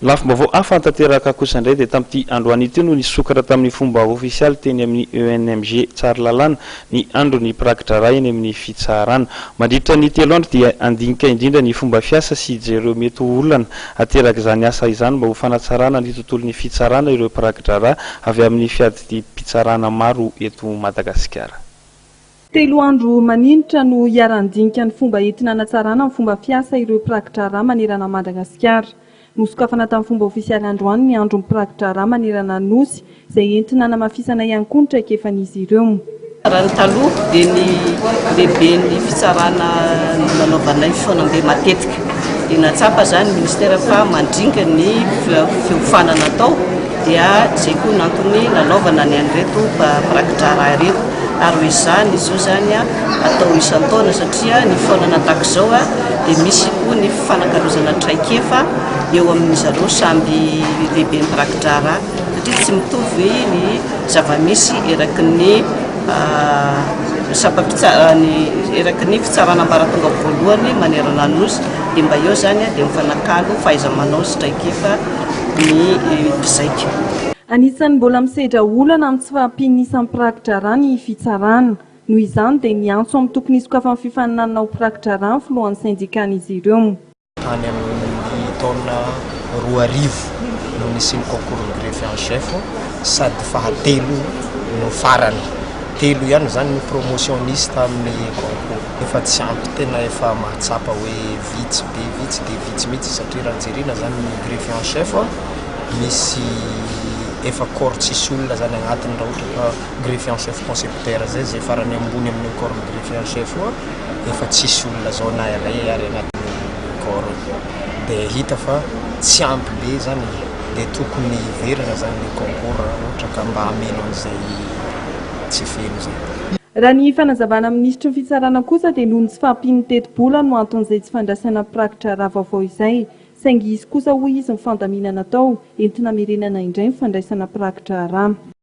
Lafim-baovao hafa tanteraka kosa indray dia tamin'ity androany ity no nisokatra tamin'ny fomba ofisialy teny amin'ny ENMG tsara lalàna ny andro ny prakitra ra eny amin'ny fitsarana. Mandritra ny telo andro dia andinika indrindra ny fomba fiasa sy jereo mety olana ateraka izany asa izany mba ho fanatsarana ny tontolon'ny fitsarana ireo prakitra ra avy amin'ny fiadi-pitsarana maro eto Madagasikara. Telo andro maninitra no hiaran-dinika ny fomba entina hanatsarana ny fomba fiasa ireo prakitra ra manerana Madagasikara. Nosokafana tamin'ny fomba ofisialy androany ny andro prakitra ra manerana nosy izay entina namafisana ihany koa ny traikefan'izy ireo. Raha ny taloha dia ny lehibe ny fitsarana nanaovanay foanam-be matetika. Dia natsapa izany ministera fa mandringa ny fiofanana atao dia izay koa nantony nanaovana ny an'ireto prakitra ra ireto. Ary izany izy io zany atao isan-taona satria ny foanana tahaka izao dia misy koa ny fanankarozana traikefa eo amin'izy ireo samby lehibe ny prakitra ra satria tsy mitovy ny zava-misy eraky ny eraky ny fitsarana ambaratonga voalohany manerana nosy dia mba eo zany dia mifanakalo fahaiza-manao sy traikefa ny mpizaika. Anisan'ny mbola misedra olana amin'ny tsy fahampianisan'ny prakitra ra ny fitsarana. Noho izany dia niantso amin'ny tokony hisokafan'ny fifaninanana ho prakitra ra ny filohan'ny syndikan'izy ireo. Tany amin'ny taona 2000 no nisy concours ny greffier en chef sady fahatelo no farany. Telo ihany zany ny promotionniste amin'ny concours. Efa tsy ampy tena efa mahatsapa hoe vitsy be vitsy dia vitsy mihitsy satria raha jerena zany ny greffier en chef misy efa corps tsisy olona zany agnatiny raha ohatra ka greffier en chef concepteur zay farany ambony amin'ny corps ny greffier en chef efa tsisy olona zao na iray ary agnatin'ny corps dia hita fa tsy ampy be zany dia tokony verina zany ny concours ohatra ka mba hameno an'izay tsy feno zany. Raha ny fanazavana ministry ny fitsarana kosa dia noho ny tsy fahampian'ny teti-bola no anton'izay tsy fandraisana prakitra ra vaovao izay. Saingy izy kosa hoy izy ny fandaminana atao entina merenana indray ny fandraisana prakitra ra.